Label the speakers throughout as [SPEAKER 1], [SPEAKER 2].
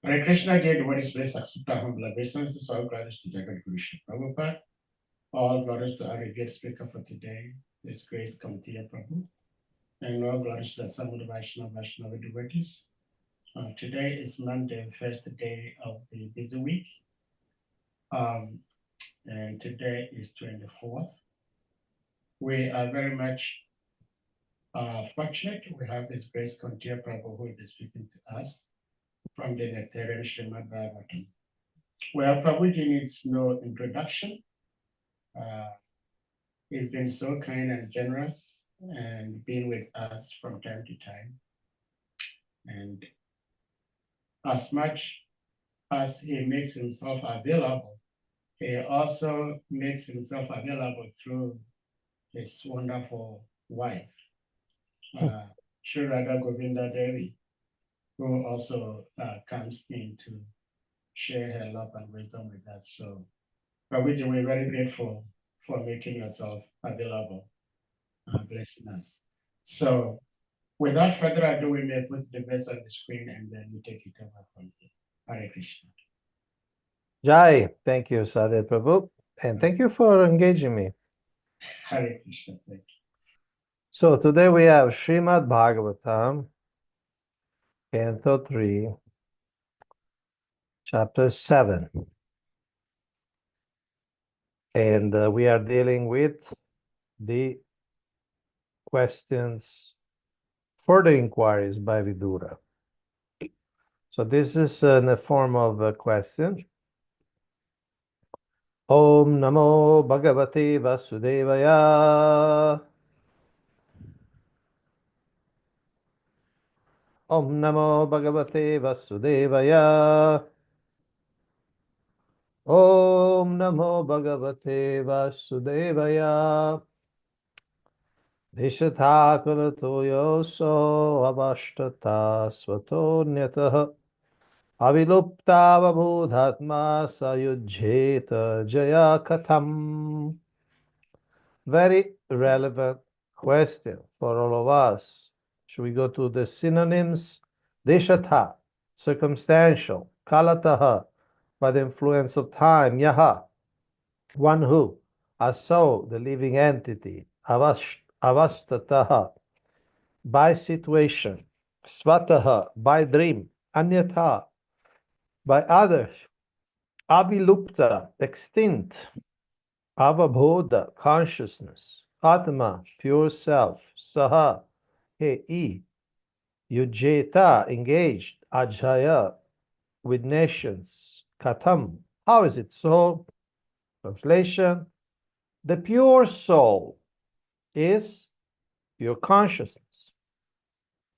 [SPEAKER 1] Hare Krishna, dear devotees, please accept our humble obeisances. All glories to Jagat Guru Sri Prabhupada. All glories to our revered speaker for today, His Grace KAUNTEYA Prabhu. And all glories to the Samud Vaishnava devotees. Today is Monday, first day of the busy week. And today is 24th. We are very much fortunate. We have His Grace KAUNTEYA Prabhu who is speaking to us from the Nectarian Srimad Bhagavatam. Well, Prabhuji needs no introduction. He's been so kind and generous and been with us from time to time. And as much as he makes himself available, he also makes himself available through his wonderful wife, Sri Radha Govinda Devi, who also comes in to share her love and wisdom with us. So, Prabhuji, we're very grateful for making yourself available, blessing us. So, without further ado, we may put the verse on the screen and then we take it over from here. Hare Krishna.
[SPEAKER 2] Jai, thank you, Sadhu Prabhu, and thank you for engaging me.
[SPEAKER 1] Hare Krishna, thank you.
[SPEAKER 2] So today we have Srimad Bhagavatam, Canto 3, Chapter 7. And we are dealing with the questions, further inquiries by Vidura. So this is in the form of a question. Om Namo Bhagavate Vasudevaya. Om Namo Bhagavate Vasudevaya. Om Namo Bhagavate Vasudevaya. Dishathakalato yoso avashtata svatonyatah avilupta vabodhatma sayujjeta jaya katham. Very relevant question for all of us. Should we go to the synonyms? Deshatha, circumstantial. Kalataha, by the influence of time. Yaha, one who. Aso, the living entity. Avastataha, by situation. Svataha, by dream. Anyatha, by others. Avilupta, extinct. Avabodha, consciousness. Atma, pure self. Saha, he. Yujeta, engaged. Ajaya, with nations. Katham, how is it so? Translation, the pure soul is pure consciousness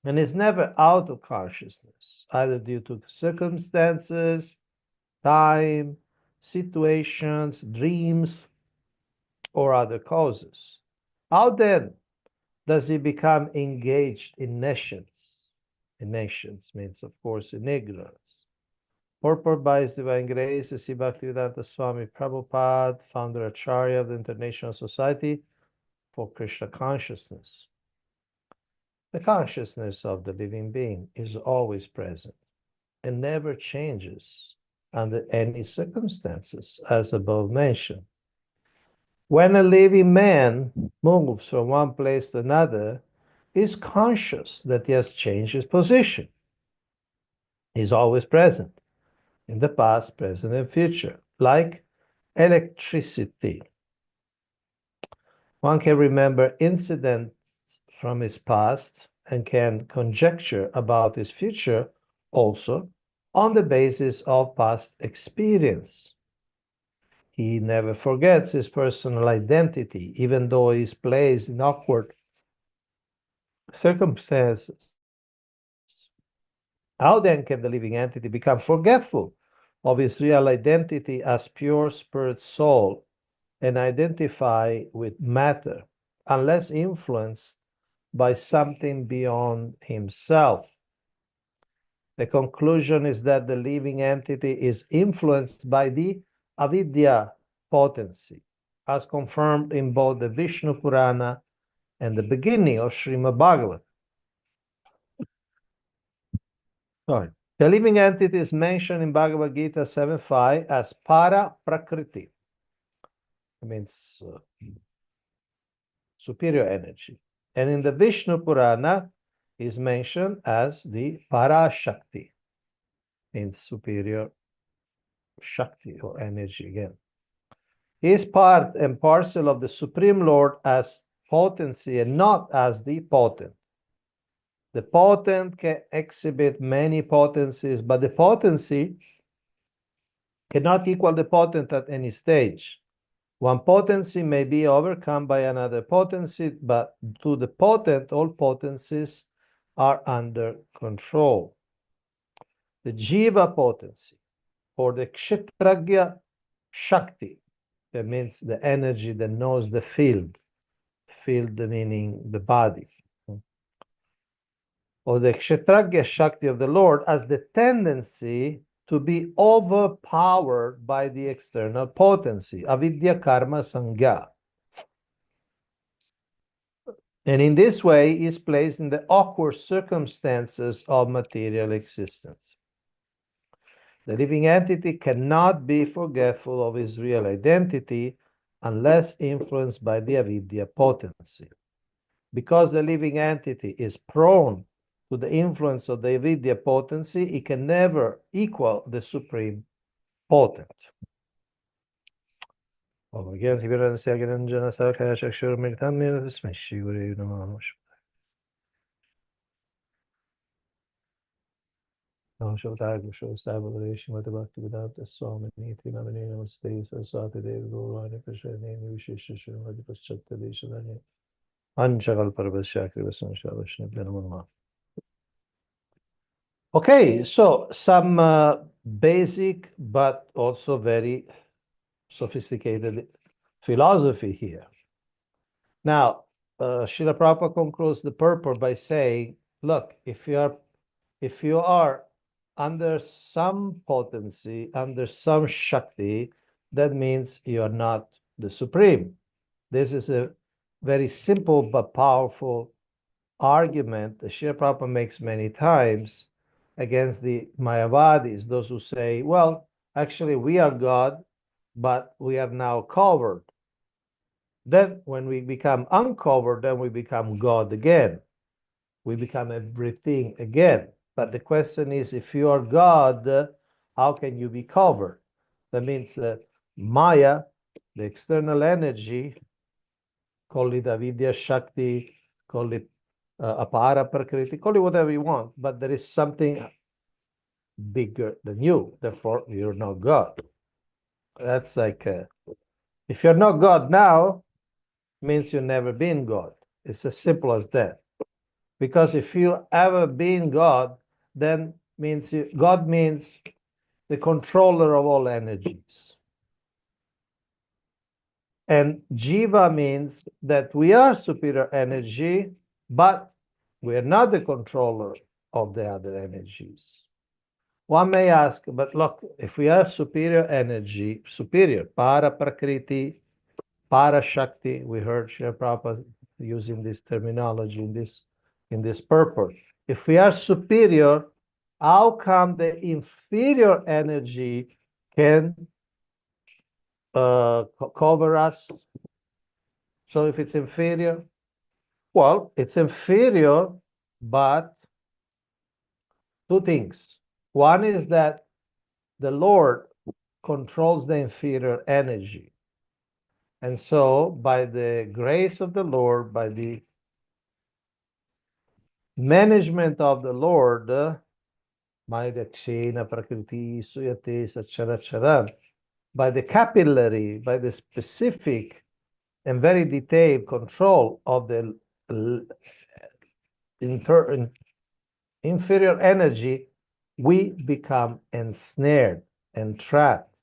[SPEAKER 2] and is never out of consciousness, either due to circumstances, time, situations, dreams, or other causes. How then does he become engaged in nations? In nations means, of course, in ignorance. Purport by His Divine Grace, S.C. Bhaktivedanta Swami Prabhupada, founder Acharya of the International Society for Krishna Consciousness. The consciousness of the living being is always present and never changes under any circumstances, as above mentioned. When a living man moves from one place to another, he is conscious that he has changed his position. He is always present in the past, present, and future, like electricity. One can remember incidents from his past and can conjecture about his future also on the basis of past experience. He never forgets his personal identity, even though he is placed in awkward circumstances. How then can the living entity become forgetful of his real identity as pure spirit soul and identify with matter, unless influenced by something beyond himself? The conclusion is that the living entity is influenced by the avidya potency, as confirmed in both the Vishnu Purana and the beginning of Srimad Bhagavatam. Sorry. The living entity is mentioned in Bhagavad Gita 7.5 as para prakriti. It means superior energy. And in the Vishnu Purana is mentioned as the para shakti, means superior shakti or energy again. He is part and parcel of the Supreme Lord as potency and not as the potent. The potent can exhibit many potencies, but the potency cannot equal the potent at any stage. One potency may be overcome by another potency, but to the potent, all potencies are under control. The Jiva potency, or the Kshetragya Shakti, that means the energy that knows the field meaning the body, or the Kshetragya Shakti of the Lord as the tendency to be overpowered by the external potency, avidya karma sangya. And in this way is placed in the awkward circumstances of material existence. The living entity cannot be forgetful of his real identity unless influenced by the avidya potency. Because the living entity is prone to the influence of the avidya potency, it can never equal the supreme potent. Again, okay, so some basic but also very sophisticated philosophy here. Now, Srila Prabhupada concludes the purport by saying, look, if you are under some potency, under some Shakti, that means you are not the Supreme. This is a very simple but powerful argument that Srila Prabhupada makes many times against the Mayavadis, those who say, well, actually we are God, but we are now covered. Then when we become uncovered, then we become God again. We become everything again. But the question is, if you are God, how can you be covered? That means that Maya, the external energy, call it avidya shakti, call it apara prakriti, call it whatever you want, but there is something bigger than you. Therefore, you're not God. That's like, if you're not God now, means you've never been God. It's as simple as that. Because if you ever been God, then means God means the controller of all energies. And Jiva means that we are superior energy, but we are not the controller of the other energies. One may ask, but look, if we are superior energy, superior, para prakriti, para shakti, we heard Srila Prabhupada using this terminology in this purport. If we are superior, how come the inferior energy can cover us? So if it's inferior, well, it's inferior, but two things. One is that the Lord controls the inferior energy. And so by the grace of the Lord, by the management of the Lord, by the capillary, by the specific and very detailed control of the inferior energy, we become ensnared and trapped.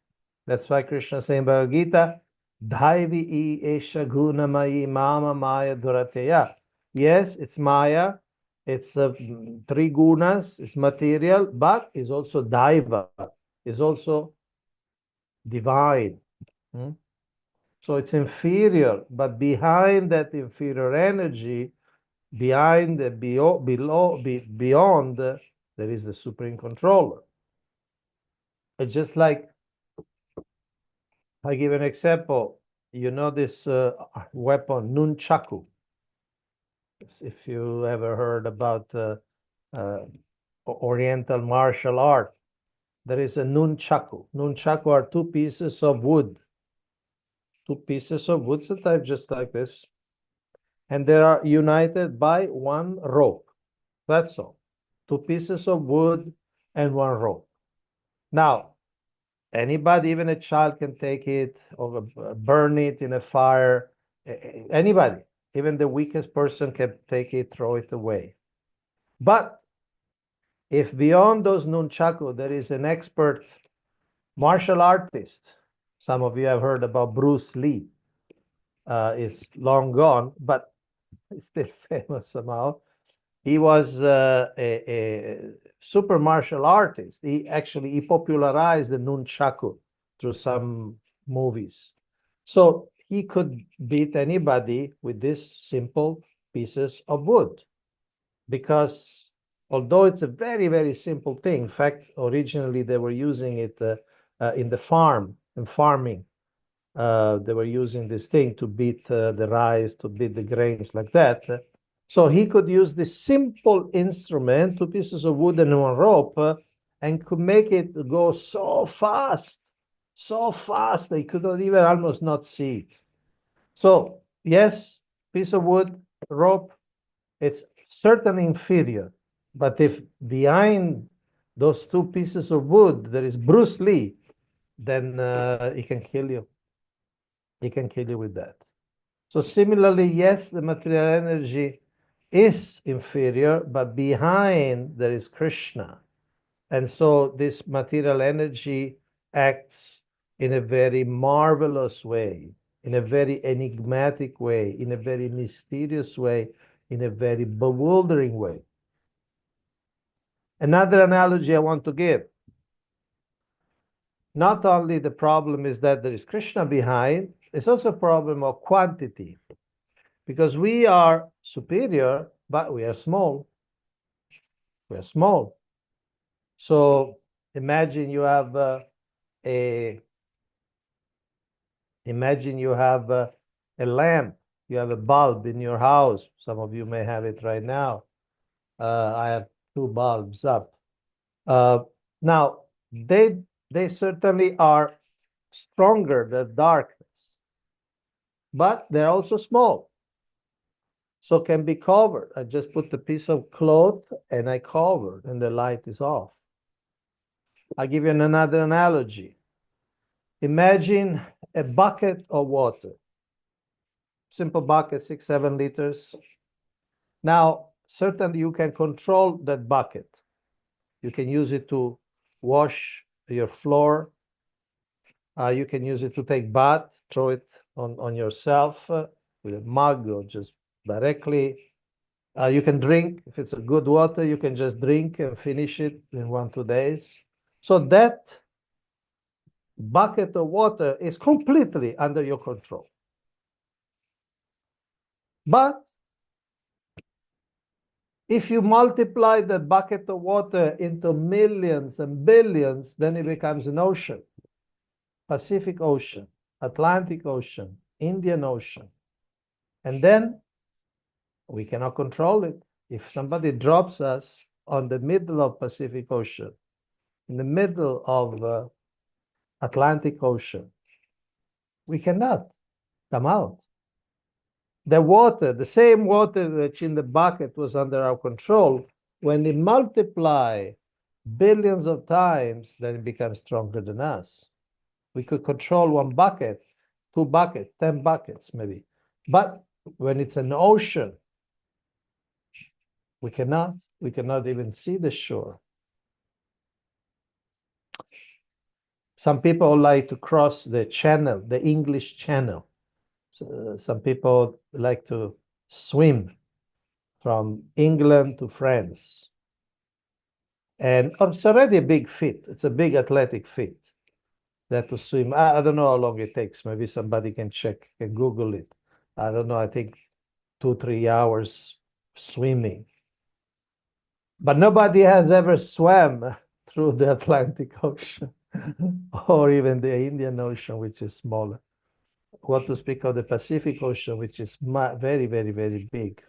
[SPEAKER 2] That's why Krishna says in Bhagavad Gita, Dhaivi esha gunamayi mama maya durateya. Yes, it's Maya, it's three gunas, it's material, but it's also Daiva, it's also divine. So it's inferior, but behind that inferior energy, behind the beyond, There is the supreme controller. It's just like, I give an example. You know this weapon, nunchaku. If you ever heard about Oriental martial art, there is a nunchaku. Nunchaku are two pieces of wood. Two pieces of wood, sometimes just like this. And they are united by one rope. That's all. Two pieces of wood and one rope. Now, anybody, even a child, can take it or burn it in a fire. Anybody, even the weakest person, can take it, throw it away. But if beyond those nunchaku there is an expert martial artist, some of you have heard about Bruce Lee, is long gone, but he's still famous somehow. He was a super martial artist. He popularized the nunchaku through some movies. So he could beat anybody with these simple pieces of wood, because although it's a very, very simple thing, in fact, originally they were using it in the farming. They were using this thing to beat the rice, to beat the grains like that. So he could use this simple instrument, two pieces of wood and one rope, and could make it go so fast they could not even almost not see it. So yes, piece of wood, rope, it's certainly inferior. But if behind those two pieces of wood there is Bruce Lee, then he can kill you. He can kill you with that. So similarly, yes, the material energy is inferior, but behind there is Krishna. And so this material energy acts in a very marvelous way, in a very enigmatic way, in a very mysterious way, in a very bewildering way. Another analogy I want to give. Not only the problem is that there is Krishna behind, it's also a problem of quantity. Because we are superior, but we are small. We are small. So imagine you have a lamp, you have a bulb in your house. Some of you may have it right now. I have two bulbs up. Now they certainly are stronger than darkness, but they're also small. So can be covered. I just put the piece of cloth and I cover, and the light is off. I'll give you another analogy. Imagine a bucket of water. Simple bucket, 6-7 liters. Now, certainly you can control that bucket. You can use it to wash your floor. You can use it to take bath, throw it on yourself with a mug or just directly. You can drink. If it's a good water, you can just drink and finish it in 1-2 days. So that bucket of water is completely under your control. But if you multiply that bucket of water into millions and billions, then it becomes an ocean. Pacific Ocean, Atlantic Ocean, Indian Ocean. And then we cannot control it. If somebody drops us on the middle of Pacific Ocean, in the middle of Atlantic Ocean, we cannot come out. The water, the same water which in the bucket was under our control, when it multiply billions of times, then it becomes stronger than us. We could control one bucket, 2 buckets, 10 buckets maybe. But when it's an ocean, we cannot even see the shore. Some people like to cross the channel, the English Channel. So, some people like to swim from England to France. And it's already a big feat. It's a big athletic feat. That to swim, I don't know how long it takes. Maybe somebody can check, can Google it. I don't know, I think 2-3 hours swimming. But nobody has ever swam through the Atlantic Ocean or even the Indian Ocean, which is smaller. What to speak of the Pacific Ocean, which is very, very, very big.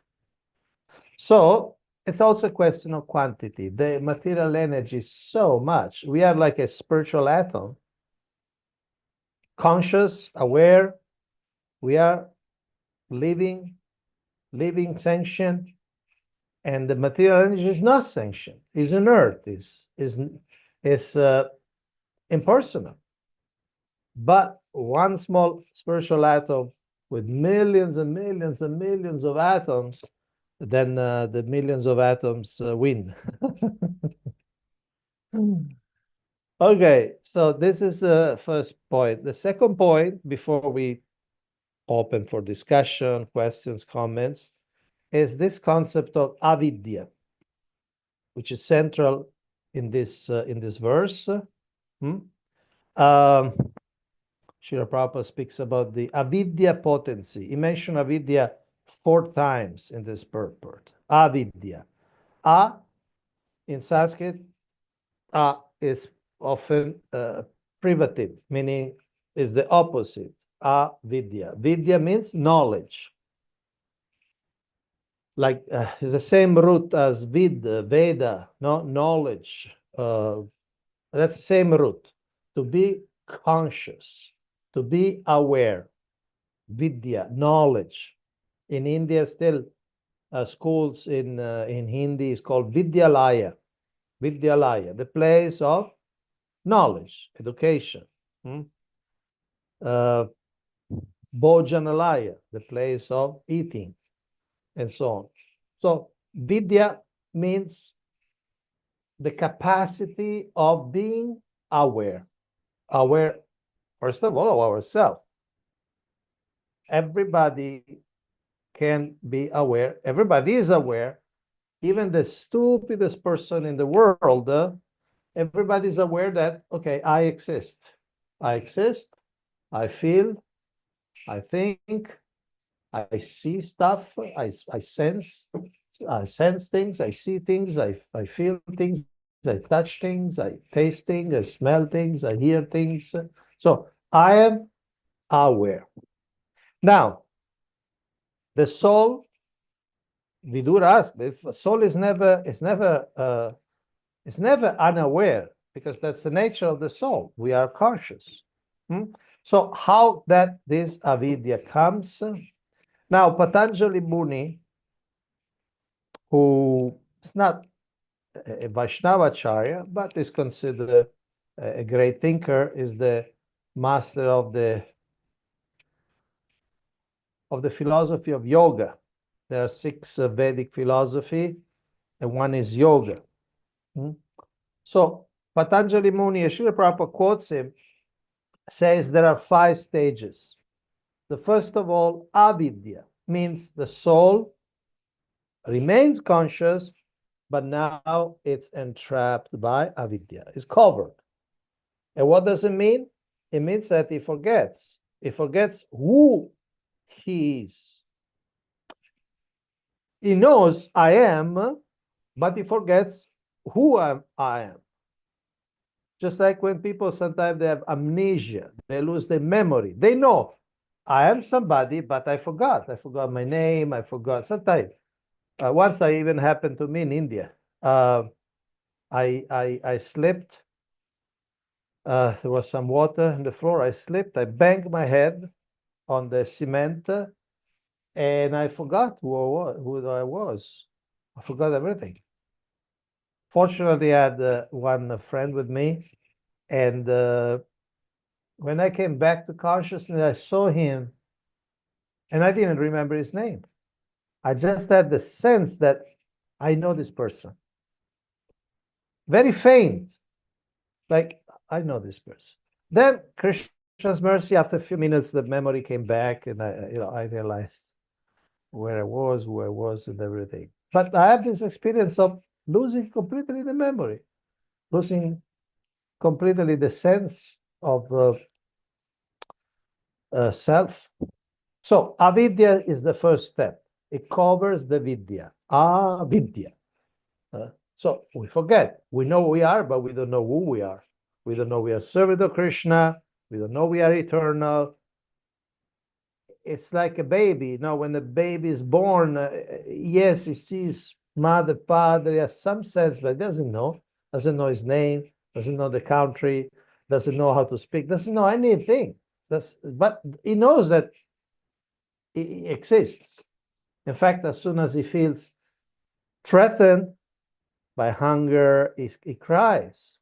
[SPEAKER 2] So it's also a question of quantity. The material energy is so much. We are like a spiritual atom, conscious, aware. We are living, sentient, and the material energy is not sentient. Is inert. Is impersonal. But one small spiritual atom with millions and millions and millions of atoms, then the millions of atoms win. Okay, so this is the first point. The second point, before we open for discussion, questions, comments, is this concept of avidya, which is central in this verse. Srila Prabhupada speaks about the avidya potency. He mentioned avidya 4 times in this purport. Avidya. A in Sanskrit, a is often privative, meaning is the opposite. Avidya. Vidya means knowledge. Like is the same root as Veda, no? Knowledge. That's the same root. To be conscious, to be aware. Vidya, knowledge. In India, still schools in Hindi is called Vidyalaya. Vidyalaya, the place of knowledge, education. Bhojanalaya, the place of eating, and so on. So Vidya means the capacity of being aware. Aware, first of all, of ourselves. Everybody can be aware. Everybody is aware. Even the stupidest person in the world, everybody's aware that, okay, I exist. I exist. I feel. I think. I see stuff. I sense. I sense things. I see things. I feel things. I touch things. I taste things. I smell things. I hear things. So I am aware. Now, the soul, Vidura asks, if soul is never unaware, because that's the nature of the soul. We are conscious. So how that this avidya comes? Now, Patanjali Muni, who is not a Vaishnavacharya, but is considered a great thinker, is the master of the philosophy of yoga. There are 6 Vedic philosophy, and one is yoga. So Patanjali Muni, Srila Prabhupada quotes him, says there are 5 stages. The first of all, avidya, means the soul remains conscious, but now it's entrapped by avidya, it's covered. And what does it mean? It means that he forgets. He forgets who he is. He knows I am, but he forgets who I am. Just like when people sometimes they have amnesia, they lose their memory. They know I am somebody, but I forgot. I forgot my name. I forgot. Sometimes, once I even happened to me in India. I slipped. There was some water in the floor. I slipped. I banged my head on the cement, and I forgot who I was. I forgot everything. Fortunately, I had one friend with me, and when I came back to consciousness, I saw him, and I didn't remember his name. I just had the sense that I know this person. Very faint, like I know this person. Then Krishna's mercy, after a few minutes, the memory came back, and I realized where I was, who I was, and everything. But I have this experience of losing completely the memory, losing completely the sense of self. So avidya is the first step. It covers the vidya. Avidya. So we forget. We know we are, but we don't know who we are. We don't know we are servant of Krishna. We don't know we are eternal. It's like a baby, when the baby is born, yes, he sees mother, father, he has some sense, but doesn't know his name, doesn't know the country, doesn't know how to speak, doesn't know anything. But he knows that he exists. In fact, as soon as he feels threatened by hunger, he cries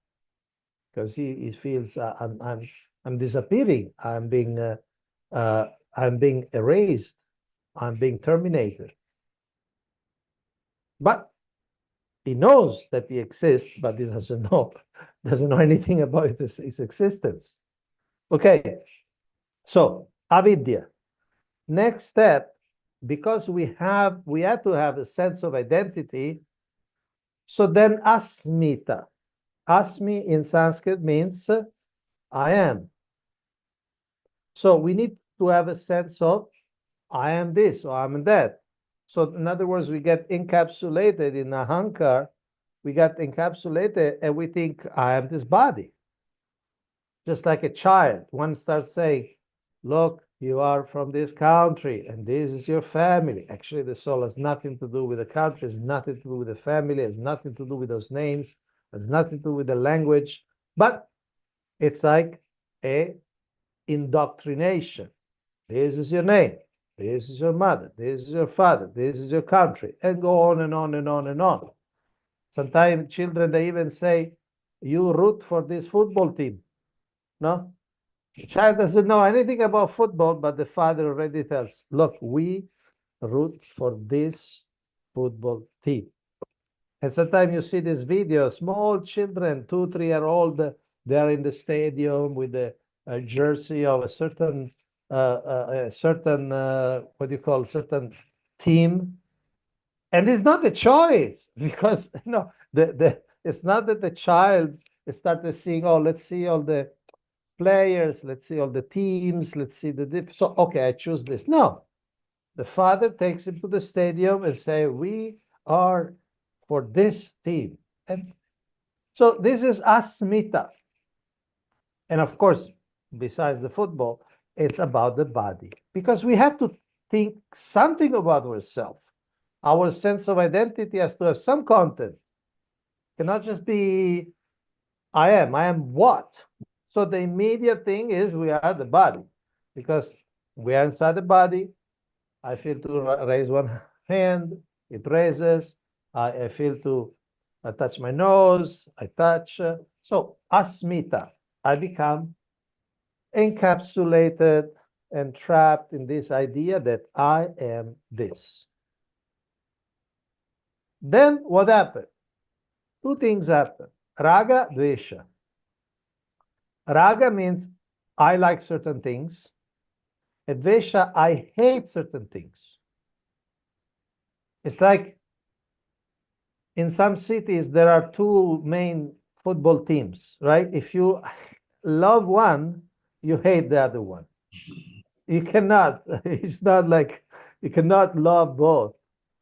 [SPEAKER 2] because he feels I'm disappearing, I'm being erased, I'm being terminated. But he knows that he exists, but he doesn't know anything about his existence. Okay, so avidya. Next step, because we had to have a sense of identity. So then asmita. Asmi in Sanskrit means I am. So we need to have a sense of I am this or I am that. So in other words, we get encapsulated in ahankar. We got encapsulated and we think I am this body. Just like a child, one starts saying, look, you are from this country and this is your family. Actually, the soul has nothing to do with the country, has nothing to do with the family, has nothing to do with those names, has nothing to do with the language. But it's like a indoctrination. This is your name. This is your mother. This is your father. This is your country. And go on and on and on and on. Sometimes children, they even say, you root for this football team. No? The child doesn't know anything about football, but the father already tells, look, we root for this football team. And sometimes you see this video, small children, 2, 3-year-old, they are in the stadium with a jersey of a certain certain team. And it's not a choice because it's not that the child started seeing, oh, let's see all the players, let's see all the teams, let's see so okay, I choose this. No, the father takes him to the stadium and say, we are for this team. And so this is asmita. And of course, besides the football, it's about the body because we have to think something about ourselves. Our sense of identity has to have some content. It cannot just be I am what? So the immediate thing is we are the body because we are inside the body. I feel to raise one hand, it raises. I feel to touch my nose, I touch. So asmita, I become encapsulated and trapped in this idea that I am this. Then what happened? Two things happen. Raga, dvesha. Raga means I like certain things. And dvesha, I hate certain things. It's like in some cities, there are two main football teams, right? If you love one, you hate the other one. You cannot, it's not like you cannot love both.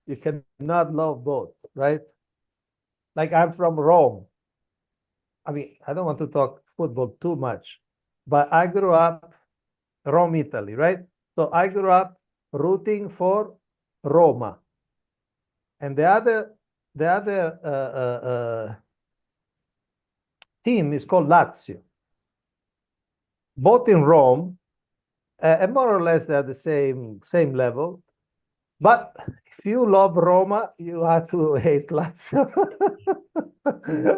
[SPEAKER 2] You cannot love both, right? Like I'm from Rome. I mean, I don't want to talk football too much, but I grew up Rome, Italy, right? So I grew up rooting for Roma, and the other team is called Lazio. Both in Rome, and more or less they're the same level. But if you love Roma, you have to hate Lazio,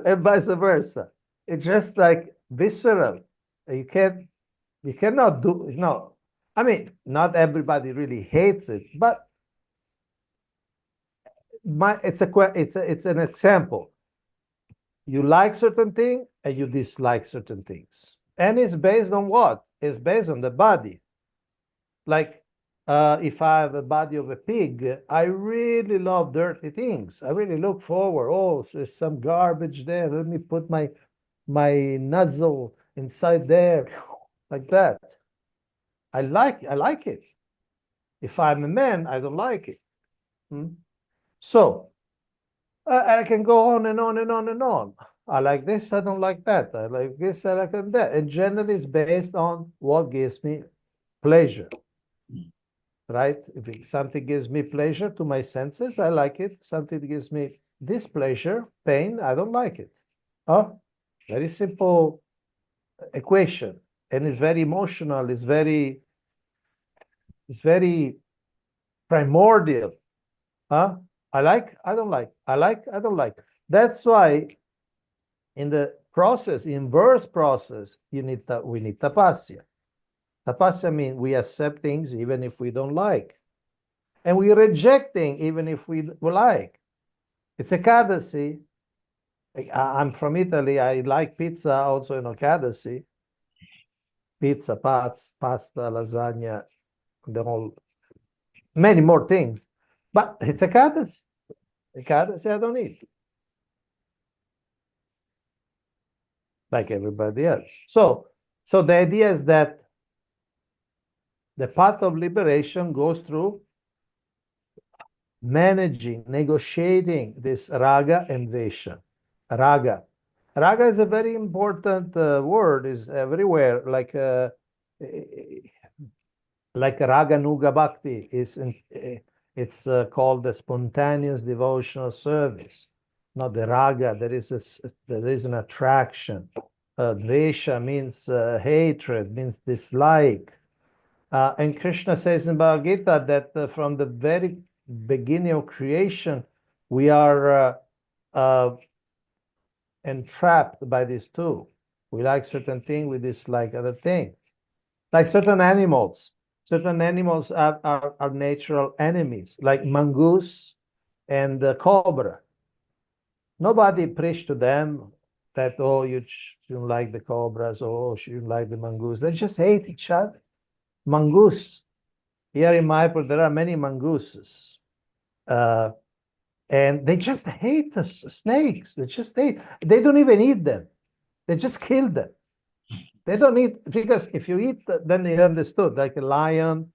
[SPEAKER 2] and vice versa. It's just like visceral. You cannot do no. I mean, not everybody really hates it, but it's an example. You like certain thing and you dislike certain things, and it's based on what? It's based on the body. Like if I have a body of a pig, I really love dirty things. I really look forward. Oh, so there's some garbage there. Let me put my nozzle inside there, like that. I like it. If I'm a man, I don't like it. So I can go on and on and on and on. I like this, I don't like that. I like this, I like that. And generally, it's based on what gives me pleasure, right? If something gives me pleasure to my senses, I like it. Something gives me displeasure, pain, I don't like it. Oh, very simple equation. And it's very emotional, it's very primordial. Huh? I like, I don't like. I like, I don't like. That's why in the process, inverse process, we need tapasya. Tapasya means we accept things even if we don't like. And we rejecting even if we like. It's Ekadasi. I'm from Italy. I like pizza also in Ekadasi. Pizza, pasta, lasagna, the whole, many more things. But it's Ekadasi. Ekadasi I don't eat. Like everybody else. So the idea is that the path of liberation goes through managing, negotiating this raga and vesha. Raga. Raga is a very important word, is everywhere, like raga nuga bhakti. It's called the spontaneous devotional service. Not the raga, there is an attraction. Dvesha means hatred, means dislike. And Krishna says in Bhagavad Gita that from the very beginning of creation, we are entrapped by these two. We like certain thing, we dislike other thing. Like certain animals are natural enemies, like mongoose and the cobra. Nobody preached to them that, oh, you shouldn't like the cobras, oh, you shouldn't like the mongoose. They just hate each other. Mongoose. Here in Mayapur, there are many mongooses. And they just hate the snakes. They just hate. They don't even eat them. They just kill them. They don't eat, because if you eat, then they understood, like a lion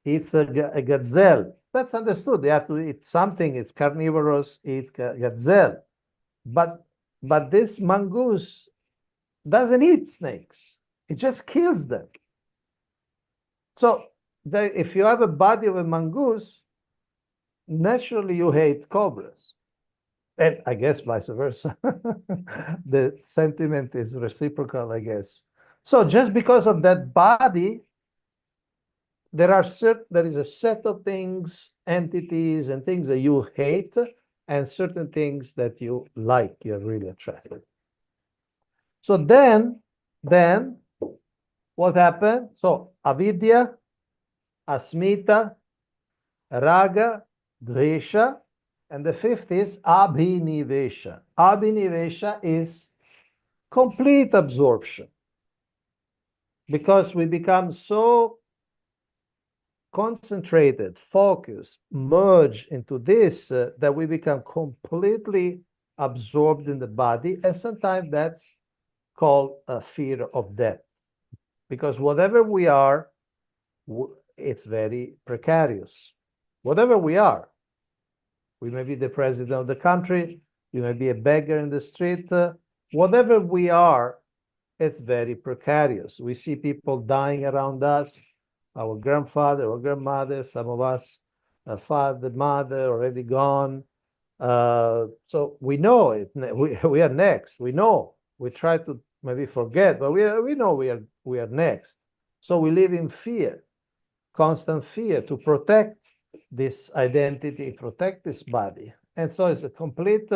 [SPEAKER 2] eats a gazelle. That's understood. They have to eat something. It's carnivorous, eat gazelle. But this mongoose doesn't eat snakes. It just kills them. So if you have a body of a mongoose, naturally you hate cobras. And I guess vice versa. The sentiment is reciprocal, I guess. So just because of that body, there is a set of things, entities, and things that you hate, and certain things that you like, you're really attracted. So then what happened? So avidya, asmita, raga, dvesha, and the fifth is abhinivesha. Abhinivesha is complete absorption, because we become so concentrated, focused, merged into this that we become completely absorbed in the body. And sometimes that's called a fear of death, because whatever we are, it's very precarious. Whatever we are, we may be the president of the country, you may be a beggar in the street, whatever we are, it's very precarious. We see people dying around us, our grandfather or grandmother, some of us, father, mother already gone. So we know it. We are next. We know. We try to maybe forget, but we know we are next. So we live in fear, constant fear, to protect this identity, protect this body. And so it's a complete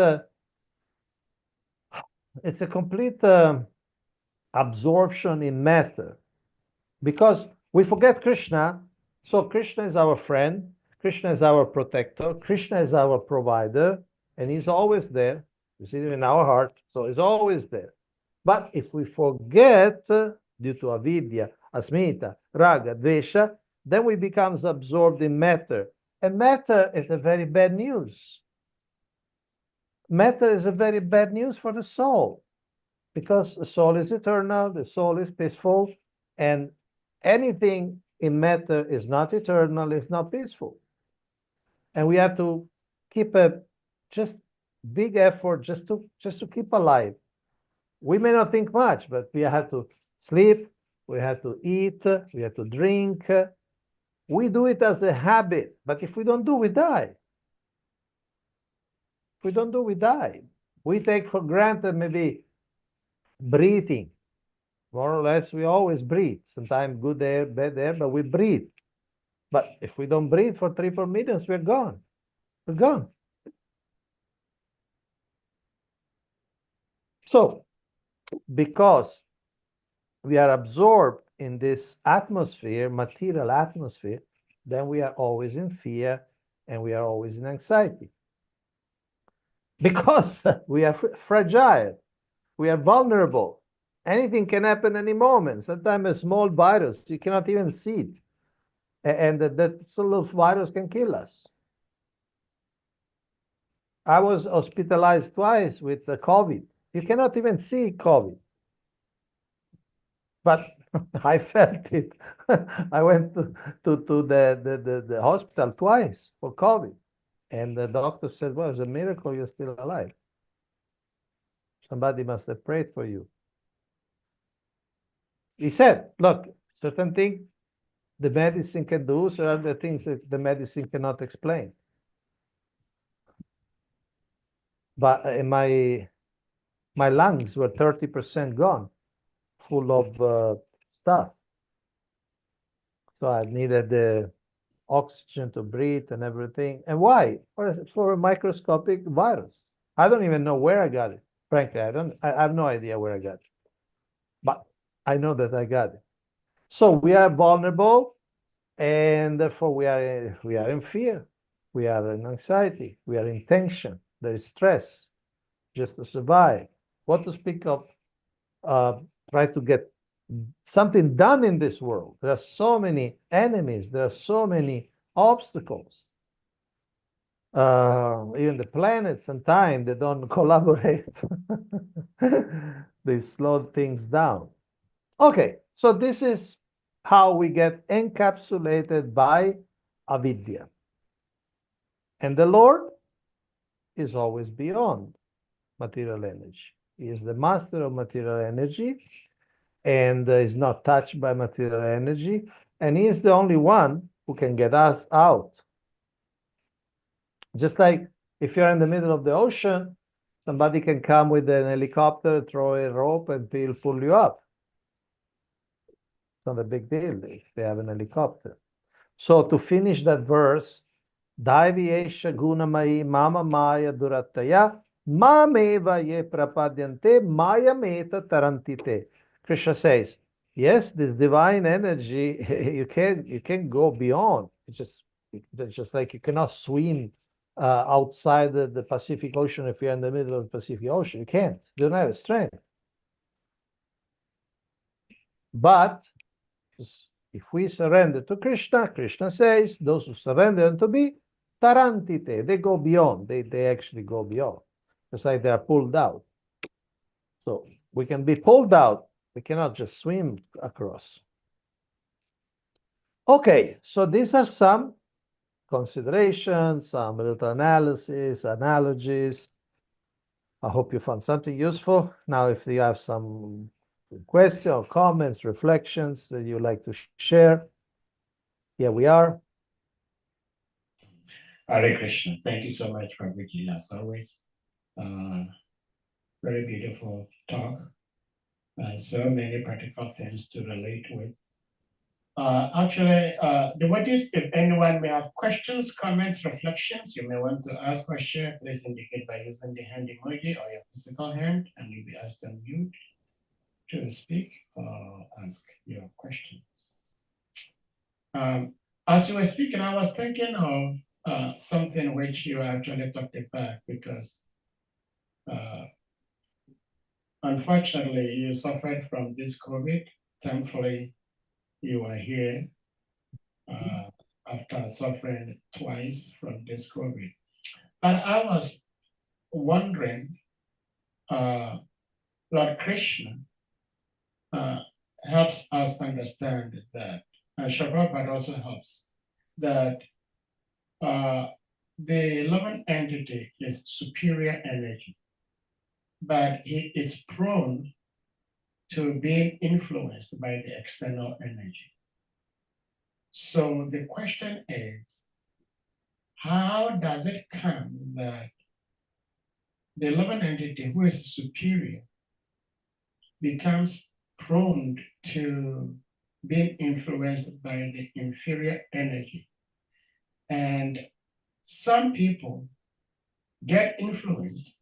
[SPEAKER 2] absorption in matter, because we forget Krishna. So Krishna is our friend, Krishna is our protector, Krishna is our provider, and he's always there. You see it in our heart, so he's always there. But if we forget, due to avidya, asmita, raga, dvesha, then we become absorbed in matter. And matter is a very bad news. Matter is a very bad news for the soul, because the soul is eternal, the soul is peaceful, and anything in matter is not eternal, is not peaceful. And we have to keep just big effort just to keep alive. We may not think much, but we have to sleep, we have to eat, we have to drink. We do it as a habit, but if we don't do, we die. If we don't do, we die. We take for granted maybe breathing. More or less, we always breathe. Sometimes good air, bad air, but we breathe. But if we don't breathe for 3-4 minutes, we're gone. We're gone. So, because we are absorbed in this atmosphere, material atmosphere, then we are always in fear and we are always in anxiety. Because we are fragile, we are vulnerable. Anything can happen any moment. Sometimes a small virus, you cannot even see it. And that little virus can kill us. I was hospitalized twice with the COVID. You cannot even see COVID. But I felt it. I went to the hospital twice for COVID. And the doctor said, well, it's a miracle you're still alive. Somebody must have prayed for you. He said, look, certain things the medicine can do, certain other things that the medicine cannot explain. But my lungs were 30% gone, full of stuff. So I needed the oxygen to breathe and everything. And why? For a microscopic virus. I don't even know where I got it. Frankly, I have no idea where I got it. But I know that I got it. So we are vulnerable, and therefore we are in fear. We are in anxiety. We are in tension. There is stress just to survive. What to speak of try to get something done in this world. There are so many enemies. There are so many obstacles. Even the planets and time, they don't collaborate. They slow things down. Okay, so this is how we get encapsulated by avidya. And the Lord is always beyond material energy. He is the master of material energy and is not touched by material energy. And he is the only one who can get us out. Just like if you're in the middle of the ocean, somebody can come with an helicopter, throw a rope, and pull you up. It's not a big deal if they have an helicopter. So to finish that verse, Daiviyesha gunamai mama maya durataya mameva ye prapadyante maya meta tarantite. Krishna says, yes, this divine energy, you can go beyond. It's just like you cannot swim outside the Pacific Ocean if you're in the middle of the Pacific Ocean. You can't. You don't have strength. But if we surrender to Krishna, Krishna says, those who surrender unto me, tarantite, they go beyond. They actually go beyond. It's like they are pulled out. So we can be pulled out. We cannot just swim across. Okay, so these are some considerations, some little analysis, analogies. I hope you found something useful. Now, if you have some questions or comments, reflections that you'd like to share, here we are.
[SPEAKER 1] Hare Krishna. Thank you so much, Prabhuji, as always. Very beautiful talk. So many practical things to relate with. Actually, devotees, if anyone may have questions, comments, reflections, you may want to ask or share, please indicate by using the hand emoji or your physical hand, and you'll be asked to unmute to speak or ask your question. As you were speaking, I was thinking of something which you actually talked about, because unfortunately you suffered from this COVID. Thankfully, you are here after suffering twice from this COVID. But I was wondering, Lord Krishna helps us understand that, and Prabhupada also helps, that the living entity is superior energy, but it is prone to being influenced by the external energy. So the question is, how does it come that the living entity who is superior becomes prone to being influenced by the inferior energy? And some people get influenced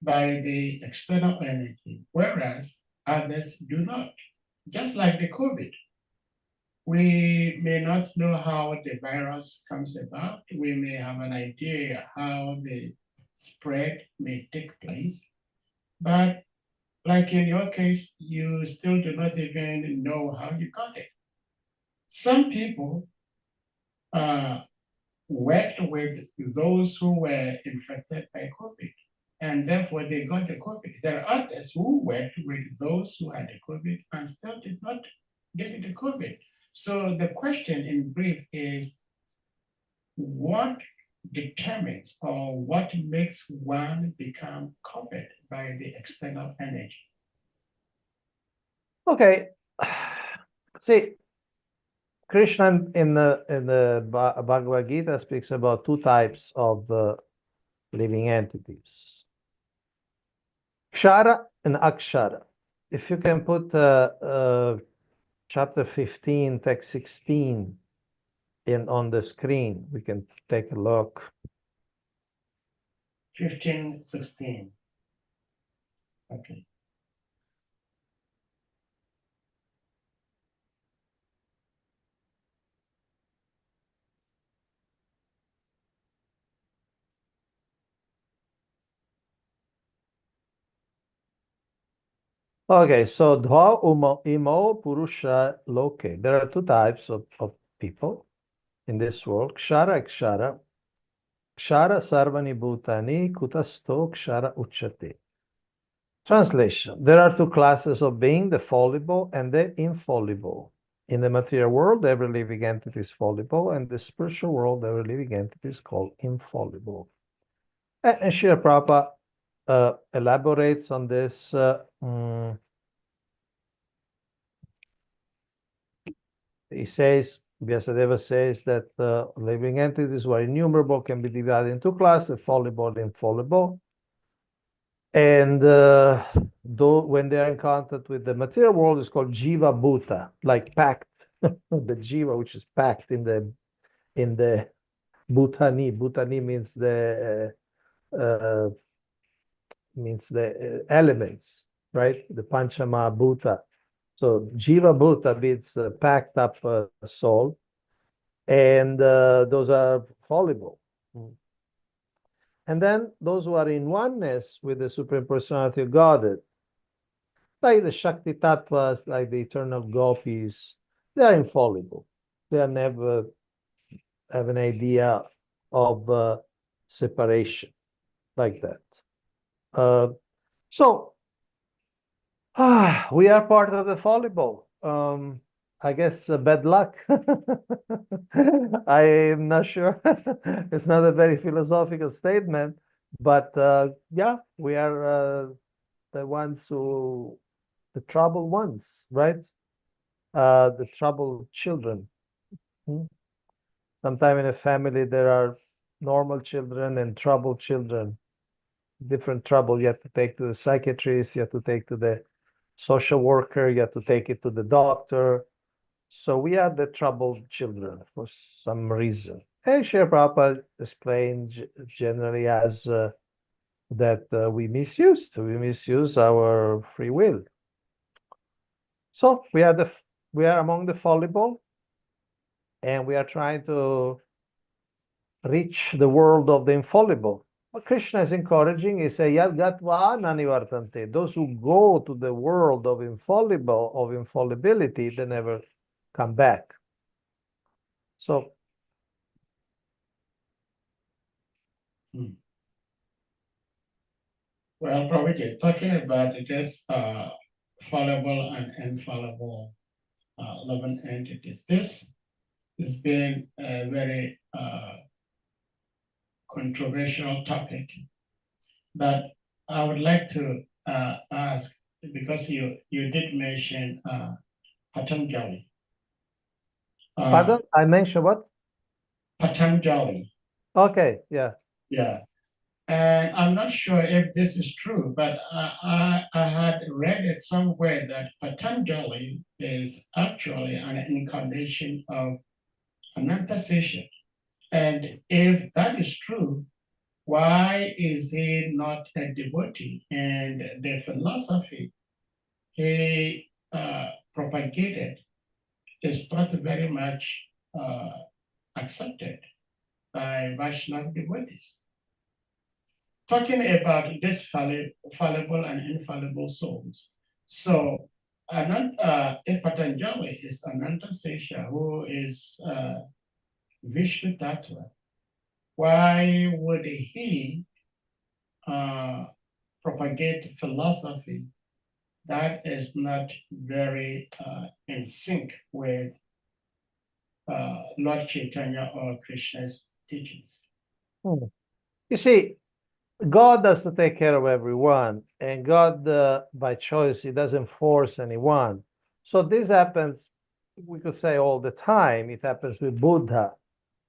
[SPEAKER 1] by the external energy, whereas others do not. Just like the COVID. We may not know how the virus comes about. We may have an idea how the spread may take place. But like in your case, you still do not even know how you got it. Some people worked with those who were infected by COVID, and therefore they got the COVID. There are others who worked with those who had the COVID and still did not get the COVID. So the question in brief is, what determines or what makes one become covered by the external energy?
[SPEAKER 2] Okay. See, Krishna in the Bhagavad Gita speaks about two types of living entities, Kshara and Akshara. If you can put chapter 15, text 16 on the screen, we can take a look.
[SPEAKER 1] 15, 16. Okay.
[SPEAKER 2] Okay, so Dva Imo Purusha Loke. There are two types of people in this world, Kshara, Akshara. Kshara Sarvani Bhutani Kutasto Kshara Uchate. Translation. There are two classes of being, the fallible and the infallible. In the material world, every living entity is fallible, and the spiritual world, every living entity is called infallible. And Srila Prabhupada elaborates on this. He says, Vyasadeva says that living entities who are innumerable can be divided into two classes, fallible and infallible. And though when they are in contact with the material world, it's called jiva bhuta, like packed, the jiva, which is packed in the bhutani. Bhutani means the elements, right? The panchama bhuta. So jiva bhuta means packed up soul, and those are fallible. And then those who are in oneness with the Supreme Personality of Godhead, like the Shakti Tattvas, like the eternal gopis, they are infallible. They are never have an idea of separation like that. So we are part of the fallible. I guess bad luck. I'm not sure. It's not a very philosophical statement, but yeah, we are the ones who, the troubled ones, right? The troubled children. Sometimes in a family there are normal children and troubled children. Different trouble you have to take to the psychiatrist, you have to take to the social worker, you have to take it to the doctor. So we are the troubled children for some reason. And Srila Prabhupada explained generally as that we misuse our free will. So we are among the fallible, and we are trying to reach the world of the infallible. What Krishna is encouraging is a yad gatva nanivartante. Those who go to the world of infallibility, they never come back. So
[SPEAKER 1] Well, probably talking about this fallible and infallible living entities. This has been a very controversial topic, but I would like to ask, because you did mention Patanjali.
[SPEAKER 2] Pardon? I mentioned what?
[SPEAKER 1] Patanjali.
[SPEAKER 2] Okay, yeah.
[SPEAKER 1] Yeah. And I'm not sure if this is true, but I had read it somewhere that Patanjali is actually an incarnation of Anantasesha. And if that is true, why is he not a devotee? And the philosophy he propagated is not very much accepted by Vaishnava devotees. Talking about this fallible and infallible souls. So, if Patanjali is Ananta Sesha, who is Vishnu Tattva, why would he propagate philosophy that is not very in sync with Lord Chaitanya or Krishna's teachings?
[SPEAKER 2] You see, God has to take care of everyone, and God, by choice, He doesn't force anyone. So this happens, we could say all the time. It happens with Buddha.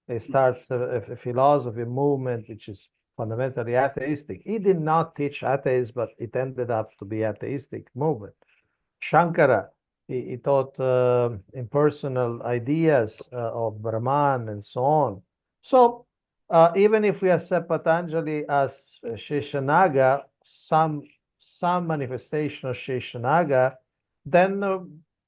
[SPEAKER 2] It starts a philosophy movement which is fundamentally atheistic. He did not teach atheism, but it ended up to be atheistic movement. Shankara, he taught impersonal ideas of Brahman and so on. So even if we accept Patanjali as Sheshanaga, some manifestation of Sheshanaga, then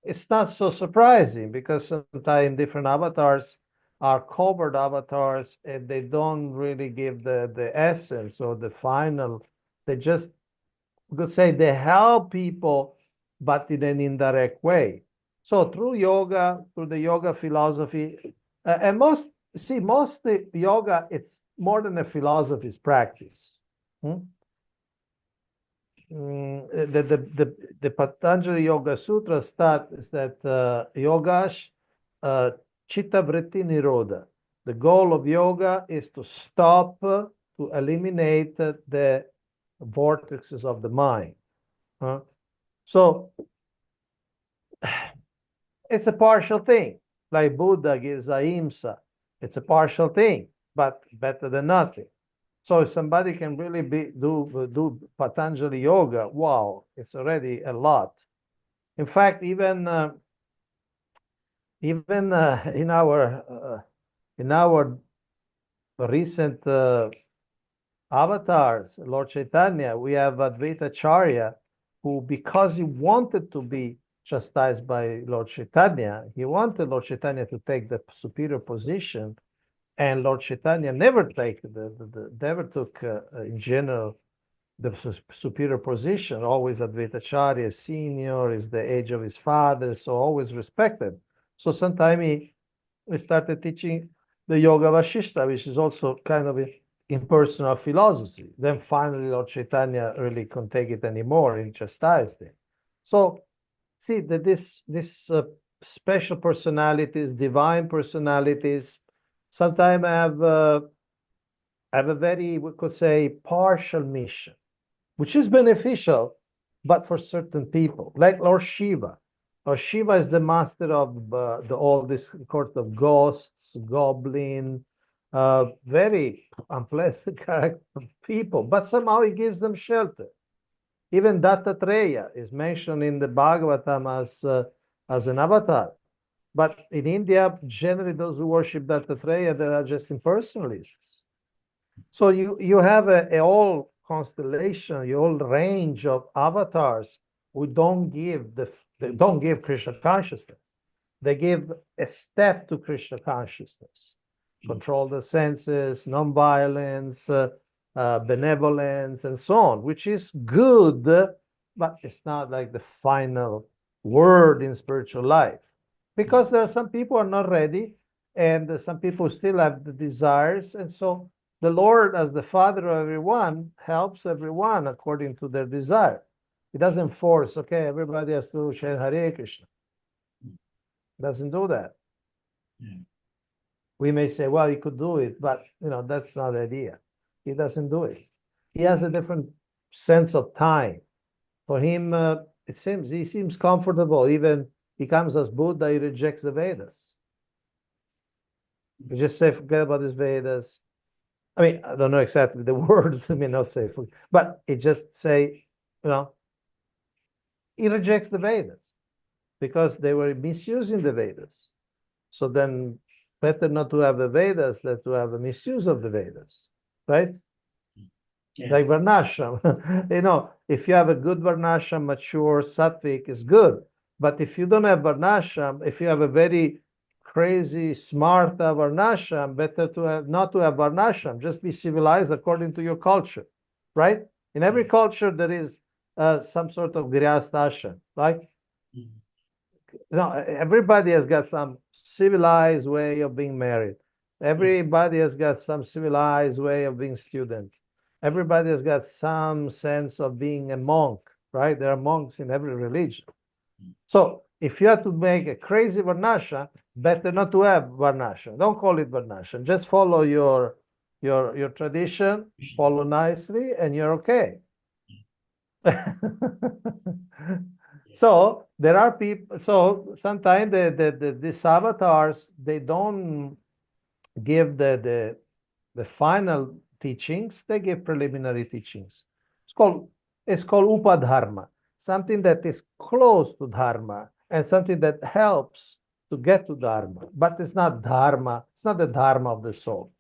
[SPEAKER 2] it's not so surprising, because sometimes different avatars are covered avatars, and they don't really give the essence or the final. They just, we could say, they help people, but in an indirect way. So through yoga, through the yoga philosophy, and most yoga, it's more than a philosophy, it's practice. The Patanjali Yoga Sutra states that yogash chitta vritti nirodha. The goal of yoga is to stop, to eliminate the vortexes of the mind. So it's a partial thing. Like Buddha gives ahimsa. It's a partial thing, but better than nothing. So if somebody can really do Patanjali yoga, wow, it's already a lot. In fact, even in our recent avatars, Lord Chaitanya, we have Advaita Acharya, who, because he wanted to be chastised by Lord Chaitanya, he wanted Lord Chaitanya to take the superior position, and Lord Chaitanya never took in general the superior position. Always Advaita Acharya is senior, is the age of his father, so always respected. So sometime he started teaching the Yoga Vashishta, which is also kind of a impersonal philosophy. Then finally Lord Chaitanya really couldn't take it anymore and chastised him. So see that this special personalities, divine personalities, sometimes have a very, we could say, partial mission, which is beneficial, but for certain people, like Lord Shiva. Lord Shiva is the master of all this court of ghosts, goblin, very unpleasant character people, but somehow he gives them shelter. Even Dattatreya is mentioned in the Bhagavatam as an avatar. But in India, generally those who worship Dattatreya, they are just impersonalists. So you have a whole constellation, a whole range of avatars who don't give Krishna consciousness. They give a step to Krishna consciousness. Control the senses, non-violence, benevolence, and so on, which is good, but it's not like the final word in spiritual life. Because there are some people who are not ready, and some people still have the desires, and so the Lord, as the Father of everyone, helps everyone according to their desire. He doesn't force, okay, everybody has to chant Hare Krishna. Doesn't do that.
[SPEAKER 1] Yeah.
[SPEAKER 2] we may say, well, he could do it, but that's not the idea. He doesn't do it. He has a different sense of time. For him, he seems comfortable. Even he comes as Buddha, he rejects the Vedas. You just say, forget about his Vedas. I mean, I don't know exactly the words. I mean, not say, but it just say, he rejects the Vedas because they were misusing the Vedas. So then, better not to have the Vedas than to have a misuse of the Vedas, right?
[SPEAKER 1] Yeah.
[SPEAKER 2] Like Varnashram. If you have a good Varnashram, mature, sattvic, is good. But if you don't have Varnashram, if you have a very crazy, smart Varnashram, better not to have Varnashram. Just be civilized according to your culture, right? In every culture, there is some sort of Grihastha ashram, right? Everybody has got some civilized way of being married. Everybody has got some civilized way of being student. Everybody has got some sense of being a monk, right? There are monks in every religion. So if you have to make a crazy varnashram, better not to have varnashram. Don't call it varnashram. Just follow your tradition, follow nicely, and you're okay. So there are people. So sometimes these avatars, they don't give the final teachings. They give preliminary teachings. It's called upadharma, something that is close to dharma and something that helps to get to dharma. But it's not dharma. It's not the dharma of the soul.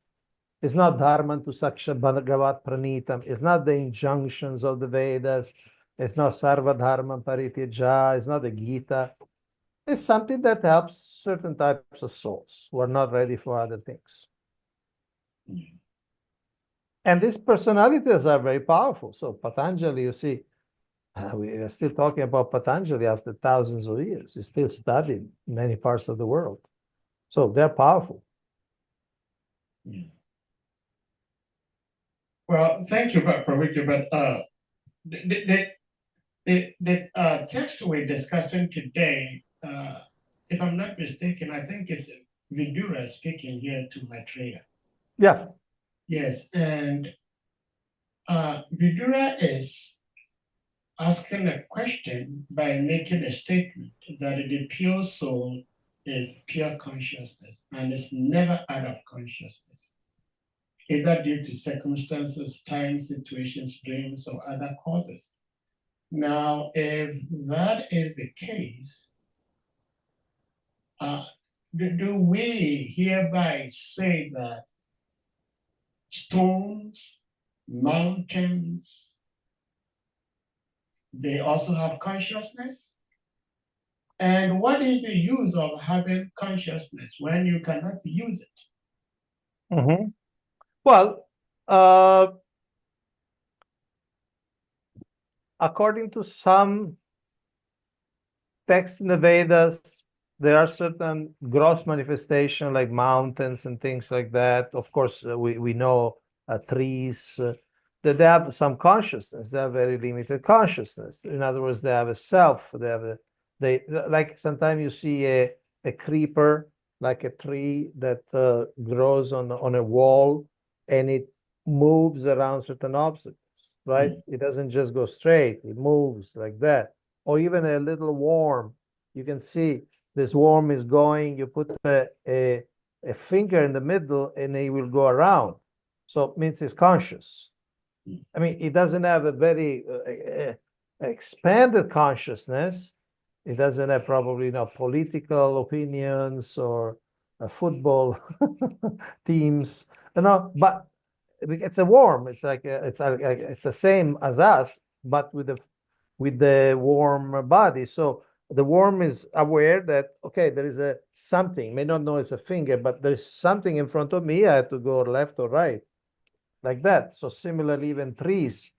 [SPEAKER 2] It's not dharma to saksha bhagavat pranitam. It's not the injunctions of the Vedas. It's not sarva dharma parityaja. It's not the Gita. It's something that helps certain types of souls who are not ready for other things. And these personalities are very powerful. So Patanjali, you see, we are still talking about Patanjali after thousands of years. He's still studied in many parts of the world. So they're powerful.
[SPEAKER 1] Well, thank you, Prabhu. But the text we're discussing today, if I'm not mistaken, I think it's Vidura speaking here to Maitreya.
[SPEAKER 2] Yes.
[SPEAKER 1] Yes, and Vidura is asking a question by making a statement that the pure soul is pure consciousness and is never out of consciousness, either due to circumstances, time, situations, dreams, or other causes. Now, if that is the case, do we hereby say that stones, mountains, they also have consciousness? And what is the use of having consciousness when you cannot use it?
[SPEAKER 2] Mm-hmm. Well, according to some texts in the Vedas, there are certain gross manifestations like mountains and things like that. Of course, we know trees that they have some consciousness. They have very limited consciousness. In other words, they have a self. They like sometimes you see a creeper, like a tree that grows on a wall, and it moves around certain obstacles. Right? It doesn't just go straight. It moves like that. Or even a little worm. You can see this worm is going, you put a finger in the middle and it will go around. So it means it's conscious. I mean, it doesn't have a very expanded consciousness. It doesn't have probably political opinions or football teams, but it's a worm. It's like it's the same as us, but with the warm body. So the worm is aware that, okay, there is a something, may not know it's a finger, but there's something in front of me. I have to go left or right, like that. So similarly, even trees,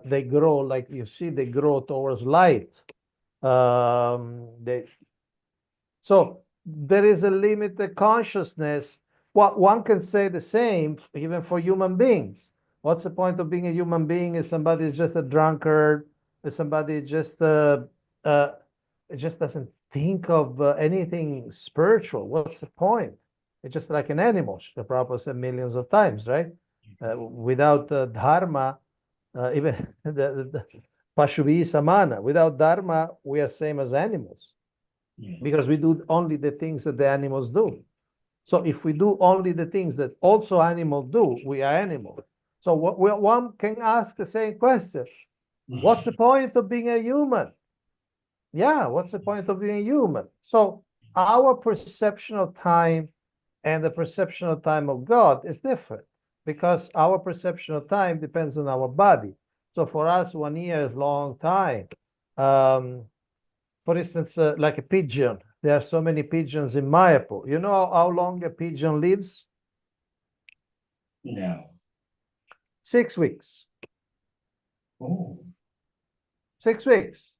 [SPEAKER 2] they grow, like you see, they grow towards light. So there is a limited consciousness. What one can say the same even for human beings. What's the point of being a human being if somebody is just a drunkard, if somebody just it just doesn't think of anything spiritual? What's the point? It's just like an animal. The Prabhupada said millions of times, right? Without dharma, even the Pashuvi Samana, without dharma, we are same as animals because we do only the things that the animals do. So if we do only the things that also animals do, we are animals. So one can ask the same question. What's the point of being a human? Yeah, what's the point of being human? So our perception of time and the perception of time of God is different because our perception of time depends on our body. So for us, 1 year is a long time. For instance, like a pigeon, there are so many pigeons in Mayapur. You know how long a pigeon lives?
[SPEAKER 1] No.
[SPEAKER 2] 6 weeks.
[SPEAKER 1] Oh.
[SPEAKER 2] 6 weeks.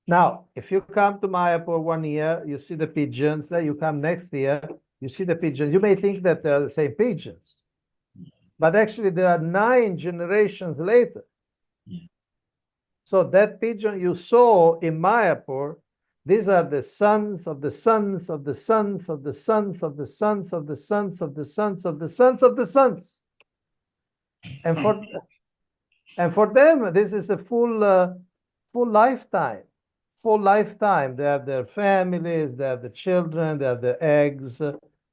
[SPEAKER 2] Now, if you come to Mayapur 1 year, you see the pigeons. Then you come next year, you see the pigeons. You may think that they're the same pigeons, but actually there are 9 generations later. So that pigeon you saw in Mayapur, these are the sons of the sons of the sons of the sons of the sons of the sons of the sons of the sons of the sons. And for them, this is a full lifetime. Full lifetime. They have their families, they have the children, they have their eggs,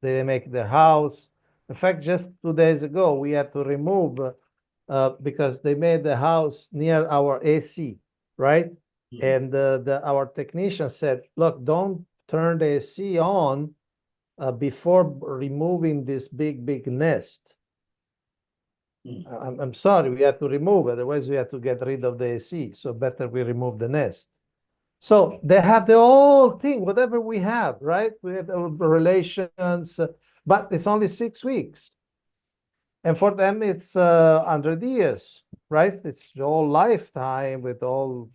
[SPEAKER 2] they make their house. In fact, just 2 days ago, we had to remove because they made the house near our AC, right? And our technician said, look, don't turn the AC on before removing this big nest. I'm sorry, we had to remove it. Otherwise, we had to get rid of the AC. So better we remove the nest. So they have the whole thing, whatever we have, right? We have our relations, but it's only 6 weeks. And for them, it's 100 years, right? It's the whole lifetime with all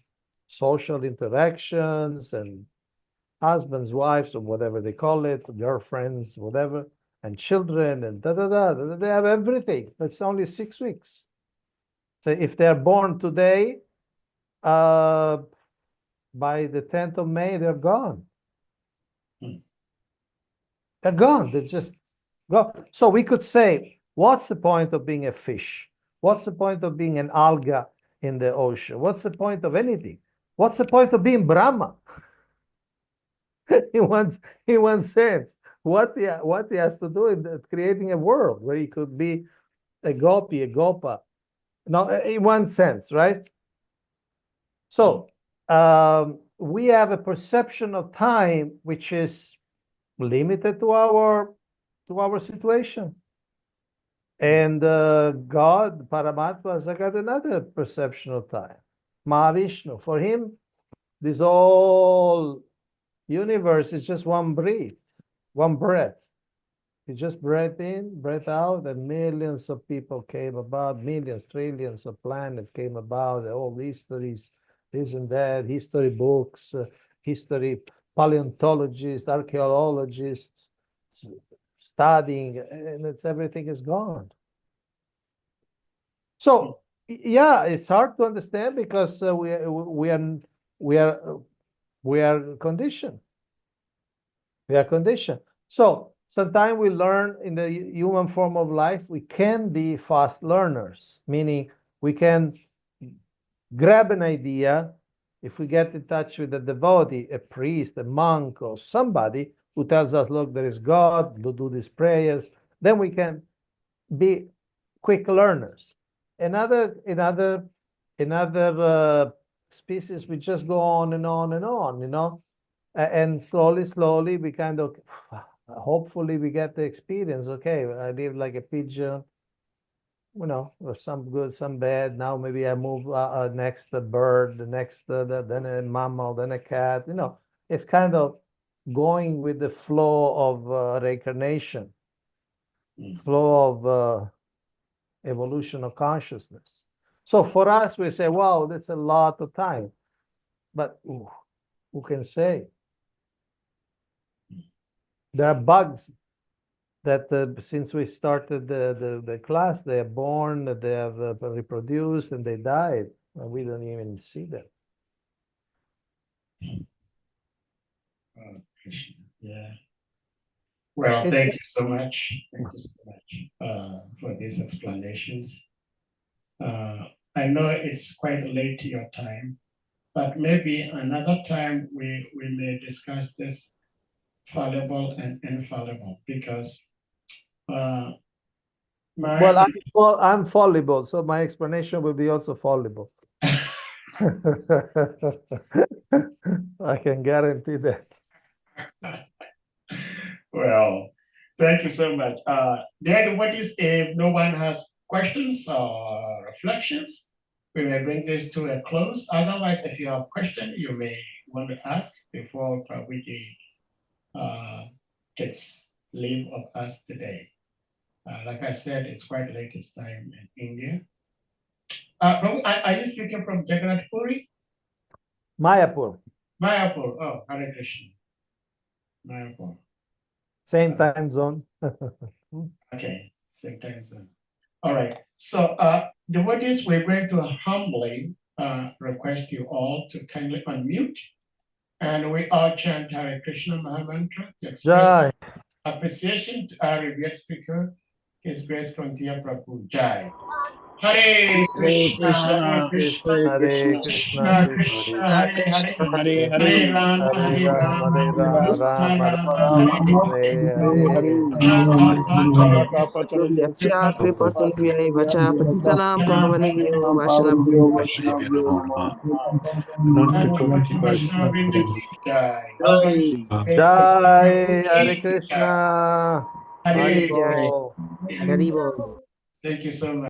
[SPEAKER 2] social interactions and husbands, wives, or whatever they call it, girlfriends, whatever, and children, and da. They have everything. It's only 6 weeks. So if they're born today, by the 10th of May, they're gone. They're gone. They just go. So we could say, what's the point of being a fish? What's the point of being an alga in the ocean? What's the point of anything? What's the point of being Brahma? in one sense, what he has to do in creating a world where he could be a gopi, a gopa. No, in one sense, right? So we have a perception of time which is limited to our situation. And God, Paramatma, has got another perception of time. Mahavishnu, for him, this whole universe is just one breath. He just breathed in, breathed out, and millions of people came about, millions, trillions of planets came about, all histories, this and that, history books, history paleontologists, archaeologists, studying, and everything is gone. So yeah, it's hard to understand because we are conditioned. We are conditioned. So sometimes we learn in the human form of life. We can be fast learners, meaning we can grab an idea. If we get in touch with a devotee, a priest, a monk, or somebody who tells us, look, there is God, do these prayers, then we can be quick learners. In other species, we just go on and on and on, and slowly we kind of, hopefully we get the experience. Okay, I live like a pigeon, or some good, some bad. Now maybe I move next a bird, the next then a mammal, then a cat. It's kind of going with the flow of reincarnation, flow of evolution of consciousness. So for us, we say, wow, that's a lot of time. But who can say? There are bugs that since we started the class, they are born, they have reproduced, and they died. And we don't even see them.
[SPEAKER 1] Oh, Krishna. Yeah. Well,
[SPEAKER 2] It's-
[SPEAKER 1] thank you so much. Thank you so much for these explanations. I know it's quite late to your time, but maybe another time we may discuss this fallible and infallible, because
[SPEAKER 2] well, I'm fallible, so my explanation will be also fallible. I can guarantee that.
[SPEAKER 1] Well, thank you so much. Then what is, if no one has questions or reflections, we may bring this to a close. Otherwise, if you have a question, you may want to ask before Prabhuji takes leave of us today. Like I said, it's quite late this time in India. Prabhu, are you speaking from Jagannath Puri?
[SPEAKER 2] Mayapur,
[SPEAKER 1] Mayapur. Oh, Hare Krishna. Mayapur.
[SPEAKER 2] same time zone.
[SPEAKER 1] Okay, same time zone. All right. So devotees, we're going to humbly request you all to kindly unmute, and we all chant Hare Krishna Mahamantra to express
[SPEAKER 2] Jai.
[SPEAKER 1] appreciation to our revered speaker, His Grace KAUNTEYA Prabhu. Jai. Hare Krishna, Hare Krishna,
[SPEAKER 2] Hare
[SPEAKER 1] Krishna
[SPEAKER 2] Krishna,
[SPEAKER 1] Krishna,
[SPEAKER 2] Hare
[SPEAKER 1] Hare Hare,
[SPEAKER 3] Hare
[SPEAKER 1] Hare
[SPEAKER 3] Hare,
[SPEAKER 1] Rama, Hare
[SPEAKER 2] Rama,
[SPEAKER 1] Rama,
[SPEAKER 2] Hare Rama,
[SPEAKER 1] Rama
[SPEAKER 2] Rama
[SPEAKER 1] Rama,
[SPEAKER 2] Rama,
[SPEAKER 1] Hare Hare.
[SPEAKER 2] Hare Hare.
[SPEAKER 4] Kripa kripa sundriya vacha patitanam pavanebhyo vaishnavyo
[SPEAKER 1] Vaishnava Vrinda ki jai.
[SPEAKER 2] Jai Hare Krishna,
[SPEAKER 1] Hare
[SPEAKER 2] Haribol.
[SPEAKER 4] Haribo.
[SPEAKER 1] Thank you so much.